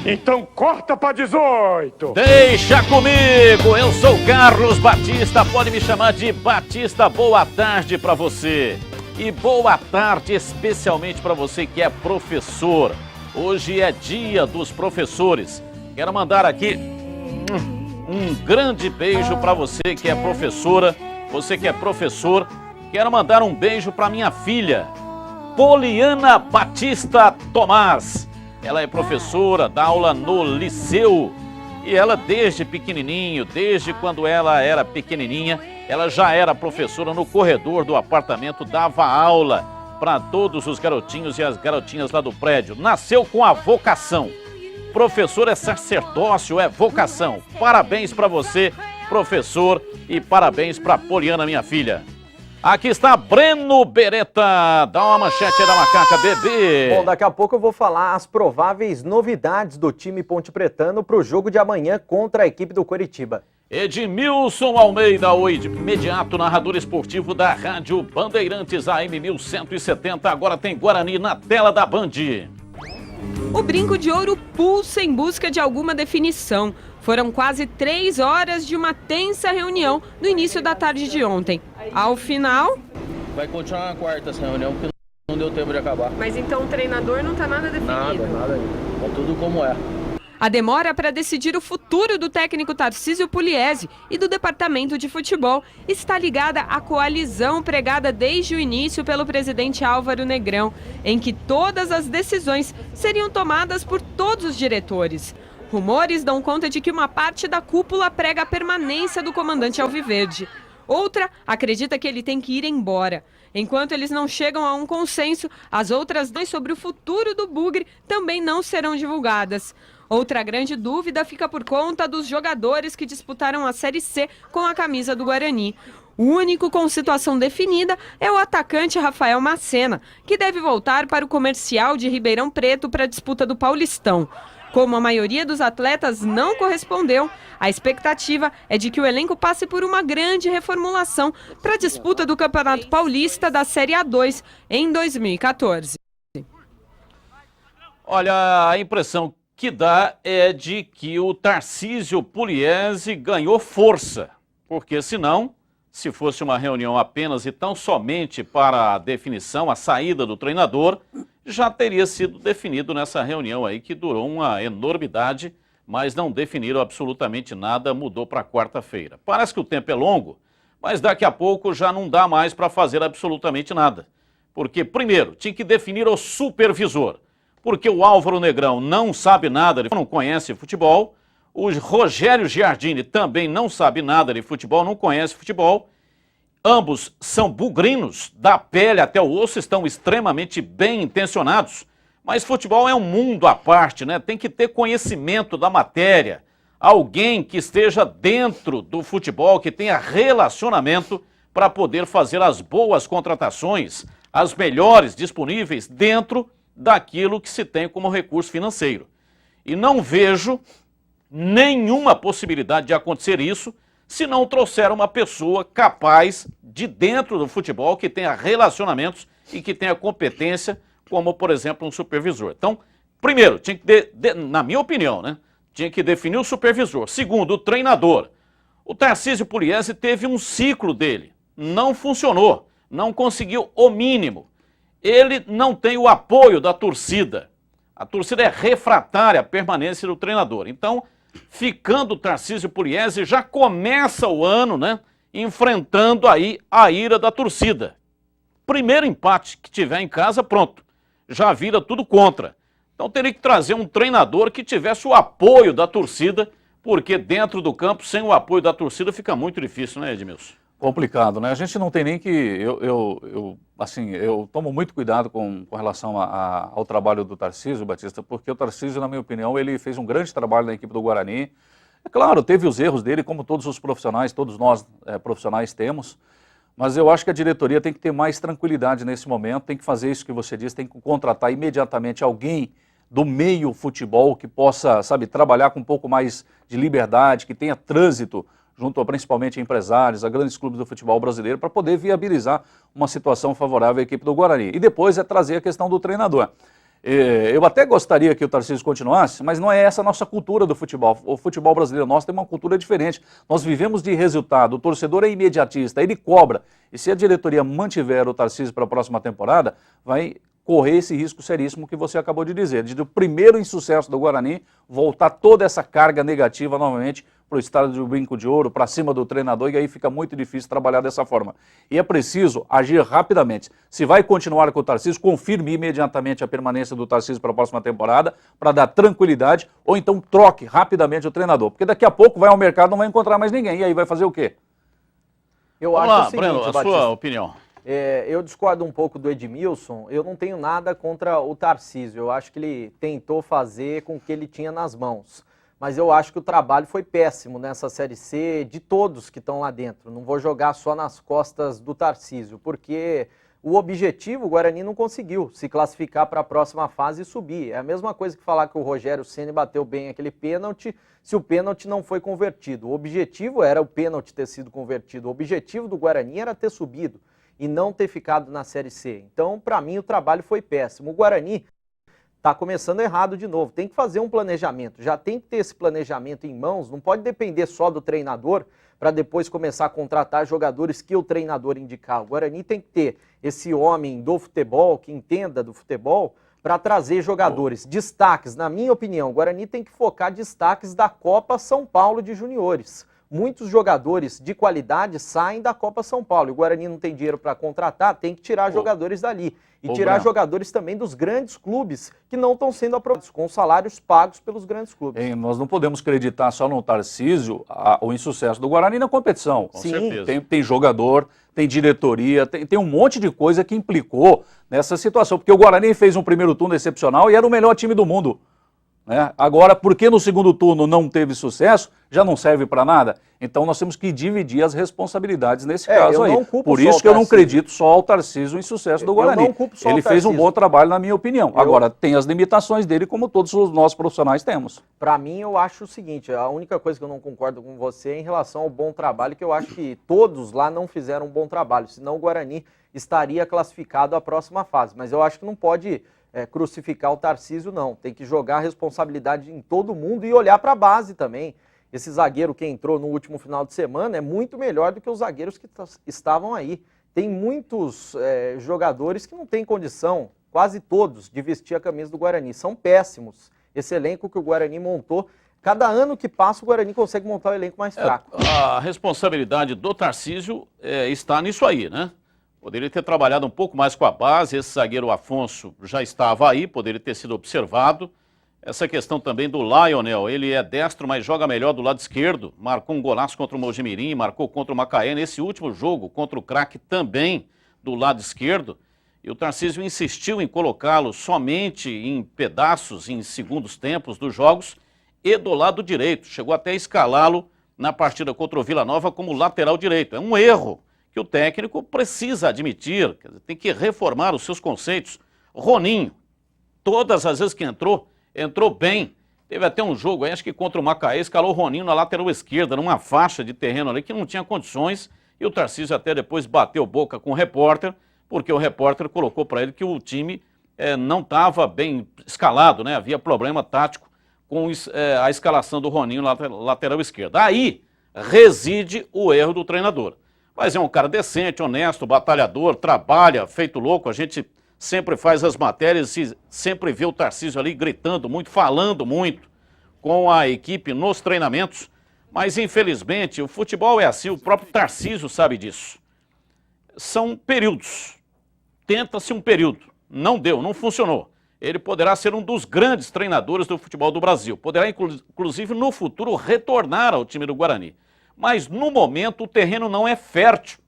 Então corta pra 18! Deixa comigo, eu sou Carlos Batista, pode me chamar de Batista. Boa tarde pra você. E boa tarde especialmente pra você que é professor. Hoje é dia dos professores. Quero mandar aqui um grande beijo pra você que é professora, você que é professor. Quero mandar um beijo pra minha filha, Poliana Batista Tomás. Ela é professora, dá aula no liceu e ela desde pequenininho, desde quando ela era pequenininha, ela já era professora no corredor do apartamento, dava aula para todos os garotinhos e as garotinhas lá do prédio. Nasceu com a vocação. Professor é sacerdócio, é vocação. Parabéns para você, professor, e parabéns para Poliana, minha filha. Aqui está Breno Beretta, dá uma manchete aí da macaca, bebê. Bom, daqui a pouco eu vou falar as prováveis novidades do time pontepretano para o jogo de amanhã contra a equipe do Coritiba. Edmilson Almeida, o imediato narrador esportivo da Rádio Bandeirantes AM 1170, agora tem Guarani na tela da Band. O brinco de ouro pulsa em busca de alguma definição. Foram quase 3 horas de uma tensa reunião no início da tarde de ontem. Ao final... Vai continuar na quarta essa reunião, porque não deu tempo de acabar. Mas então o treinador não está nada definido? Nada. Tá tudo como é. A demora para decidir o futuro do técnico Tarcísio Pugliese e do departamento de futebol está ligada à coalizão pregada desde o início pelo presidente Álvaro Negrão, em que todas as decisões seriam tomadas por todos os diretores. Rumores dão conta de que uma parte da cúpula prega a permanência do comandante alviverde. Outra acredita que ele tem que ir embora. Enquanto eles não chegam a um consenso, as outras duas sobre o futuro do Bugre também não serão divulgadas. Outra grande dúvida fica por conta dos jogadores que disputaram a Série C com a camisa do Guarani. O único com situação definida é o atacante Rafael Macena, que deve voltar para o Comercial de Ribeirão Preto para a disputa do Paulistão. Como a maioria dos atletas não correspondeu, a expectativa é de que o elenco passe por uma grande reformulação para a disputa do Campeonato Paulista da Série A2 em 2014. Olha, a impressão que dá é de que o Tarcísio Pugliese ganhou força, porque senão, se fosse uma reunião apenas e tão somente para a definição, a saída do treinador, já teria sido definido nessa reunião aí, que durou uma enormidade, mas não definiram absolutamente nada, mudou para quarta-feira. Parece que o tempo é longo, mas daqui a pouco já não dá mais para fazer absolutamente nada. Porque, primeiro, tinha que definir o supervisor, porque o Álvaro Negrão não sabe nada, ele não conhece futebol, o Rogério Giardini também não sabe nada de futebol, não conhece futebol. Ambos são bugrinos, da pele até o osso, estão extremamente bem intencionados, mas futebol é um mundo à parte, né? Tem que ter conhecimento da matéria, alguém que esteja dentro do futebol, que tenha relacionamento para poder fazer as boas contratações, as melhores disponíveis dentro daquilo que se tem como recurso financeiro. E não vejo nenhuma possibilidade de acontecer isso se não trouxer uma pessoa capaz de dentro do futebol, que tenha relacionamentos e que tenha competência, como, por exemplo, um supervisor. Então, primeiro, tinha que na minha opinião, né, tinha que definir o supervisor. Segundo, o treinador. O Tarcísio Pugliese teve um ciclo dele, não funcionou, não conseguiu o mínimo. Ele não tem o apoio da torcida. A torcida é refratária à permanência do treinador. Então, ficando o Tarcísio Pugliese, já começa o ano, né, enfrentando aí a ira da torcida. Primeiro empate que tiver em casa, pronto, já vira tudo contra. Então teria que trazer um treinador que tivesse o apoio da torcida, porque dentro do campo, sem o apoio da torcida, fica muito difícil, né, Edmilson? Complicado, né? A gente não tem nem que... Eu tomo muito cuidado com relação ao trabalho do Tarcísio, Batista, porque o Tarcísio, na minha opinião, ele fez um grande trabalho na equipe do Guarani. É claro, teve os erros dele, como todos os profissionais, todos nós profissionais temos, mas eu acho que a diretoria tem que ter mais tranquilidade nesse momento, tem que fazer isso que você disse, tem que contratar imediatamente alguém do meio futebol que possa, sabe, trabalhar com um pouco mais de liberdade, que tenha trânsito junto a, principalmente a empresários, a grandes clubes do futebol brasileiro, para poder viabilizar uma situação favorável à equipe do Guarani. E depois é trazer a questão do treinador. Eu até gostaria que o Tarcísio continuasse, mas não é essa a nossa cultura do futebol. O futebol brasileiro nosso tem uma cultura diferente. Nós vivemos de resultado, o torcedor é imediatista, ele cobra. E se a diretoria mantiver o Tarcísio para a próxima temporada, vai correr esse risco seríssimo que você acabou de dizer, de do primeiro insucesso do Guarani voltar toda essa carga negativa novamente para o estádio do Brinco de Ouro, para cima do treinador, e aí fica muito difícil trabalhar dessa forma. E é preciso agir rapidamente. Se vai continuar com o Tarcísio, confirme imediatamente a permanência do Tarcísio para a próxima temporada, para dar tranquilidade, ou então troque rapidamente o treinador, porque daqui a pouco vai ao mercado e não vai encontrar mais ninguém, e aí vai fazer o quê? Vamos lá, Breno, a sua opinião. Eu discordo um pouco do Edmilson, eu não tenho nada contra o Tarcísio, eu acho que ele tentou fazer com o que ele tinha nas mãos, mas eu acho que o trabalho foi péssimo nessa Série C de todos que estão lá dentro, não vou jogar só nas costas do Tarcísio, porque o objetivo o Guarani não conseguiu se classificar para a próxima fase e subir, é a mesma coisa que falar que o Rogério Ceni bateu bem aquele pênalti, se o pênalti não foi convertido, o objetivo era o pênalti ter sido convertido, o objetivo do Guarani era ter subido, e não ter ficado na Série C. Então, para mim, o trabalho foi péssimo. O Guarani está começando errado de novo. Tem que fazer um planejamento. Já tem que ter esse planejamento em mãos. Não pode depender só do treinador para depois começar a contratar jogadores que o treinador indicar. O Guarani tem que ter esse homem do futebol, que entenda do futebol, para trazer jogadores. Destaques, na minha opinião, o Guarani tem que focar destaques da Copa São Paulo de Juniores. Muitos jogadores de qualidade saem da Copa São Paulo. O Guarani não tem dinheiro para contratar, tem que tirar jogadores dali. E tirar jogadores também dos grandes clubes que não estão sendo aprovados, com salários pagos pelos grandes clubes. Nós não podemos acreditar só no Tarcísio o insucesso do Guarani na competição. Com certeza. Tem jogador, tem diretoria, tem um monte de coisa que implicou nessa situação. Porque o Guarani fez um primeiro turno excepcional e era o melhor time do mundo. Né? Agora, porque no segundo turno não teve sucesso, já não serve para nada. Então nós temos que dividir as responsabilidades nesse caso aí. Por isso que eu não acredito só ao Tarcísio em sucesso do Guarani. Eu não culpo só Ele fez um bom trabalho, na minha opinião. Agora, tem as limitações dele, como todos os nossos profissionais temos. Para mim, eu acho o seguinte, a única coisa que eu não concordo com você é em relação ao bom trabalho, que eu acho que todos lá não fizeram um bom trabalho, senão o Guarani estaria classificado à próxima fase. Mas eu acho que não pode crucificar o Tarcísio, não. Tem que jogar a responsabilidade em todo mundo e olhar para a base também. Esse zagueiro que entrou no último final de semana é muito melhor do que os zagueiros que estavam aí. Tem muitos jogadores que não têm condição, quase todos, de vestir a camisa do Guarani. São péssimos. Esse elenco que o Guarani montou, cada ano que passa o Guarani consegue montar um elenco mais fraco. A responsabilidade do Tarcísio está nisso aí, né? Poderia ter trabalhado um pouco mais com a base, esse zagueiro Afonso já estava aí, poderia ter sido observado. Essa questão também do Lionel, ele é destro, mas joga melhor do lado esquerdo. Marcou um golaço contra o Mojimirim, marcou contra o Macaé. Nesse último jogo, contra o Craque, também do lado esquerdo. E o Tarcísio insistiu em colocá-lo somente em pedaços, em segundos tempos dos jogos, e do lado direito. Chegou até a escalá-lo na partida contra o Vila Nova como lateral direito. É um erro que o técnico precisa admitir, quer dizer, tem que reformar os seus conceitos. Roninho, todas as vezes que entrou bem. Teve até um jogo aí, acho que contra o Macaé, escalou o Roninho na lateral esquerda, numa faixa de terreno ali que não tinha condições, e o Tarcísio até depois bateu boca com o repórter, porque o repórter colocou para ele que o time não estava bem escalado, né? Havia problema tático com a escalação do Roninho na lateral esquerda. Aí reside o erro do treinador. Mas é um cara decente, honesto, batalhador, trabalha, feito louco. A gente sempre faz as matérias e sempre vê o Tarcísio ali gritando muito, falando muito com a equipe nos treinamentos. Mas, infelizmente, o futebol é assim, o próprio Tarcísio sabe disso. São períodos. Tenta-se um período. Não deu, não funcionou. Ele poderá ser um dos grandes treinadores do futebol do Brasil. Poderá, inclusive, no futuro, retornar ao time do Guarani. Mas, no momento, o terreno não é fértil.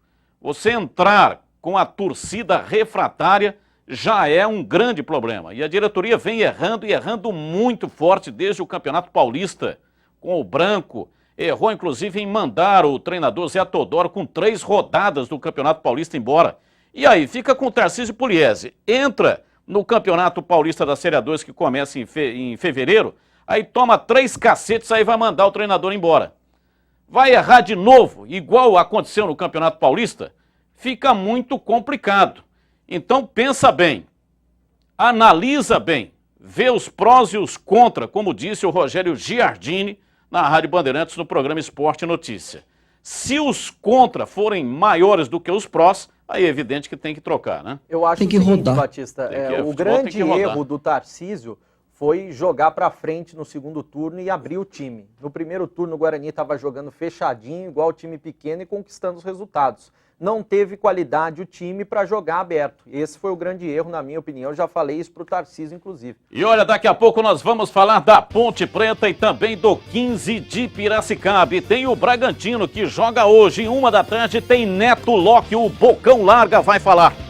Você entrar com a torcida refratária já é um grande problema. E a diretoria vem errando e errando muito forte desde o Campeonato Paulista, com o Branco. Errou, inclusive, em mandar o treinador Zé Teodoro com 3 rodadas do Campeonato Paulista embora. E aí, fica com o Tarcísio Pugliese. Entra no Campeonato Paulista da Série A2, que começa em fevereiro, aí toma 3 cacetes, aí vai mandar o treinador embora. Vai errar de novo, igual aconteceu no Campeonato Paulista, fica muito complicado. Então pensa bem, analisa bem, vê os prós e os contras, como disse o Rogério Giardini na Rádio Bandeirantes no programa Esporte Notícia. Se os contras forem maiores do que os prós, aí é evidente que tem que trocar, né? Eu acho Tem que o seguinte, rodar. Batista, o grande erro do Tarcísio foi jogar para frente no segundo turno e abrir o time. No primeiro turno o Guarani estava jogando fechadinho, igual time pequeno e conquistando os resultados. Não teve qualidade o time para jogar aberto. Esse foi o grande erro, na minha opinião. Eu já falei isso para o Tarcísio, inclusive. E olha, daqui a pouco nós vamos falar da Ponte Preta e também do 15 de Piracicaba. E tem o Bragantino que joga hoje, em 1 da tarde, tem Neto Locke, o Bocão Larga vai falar.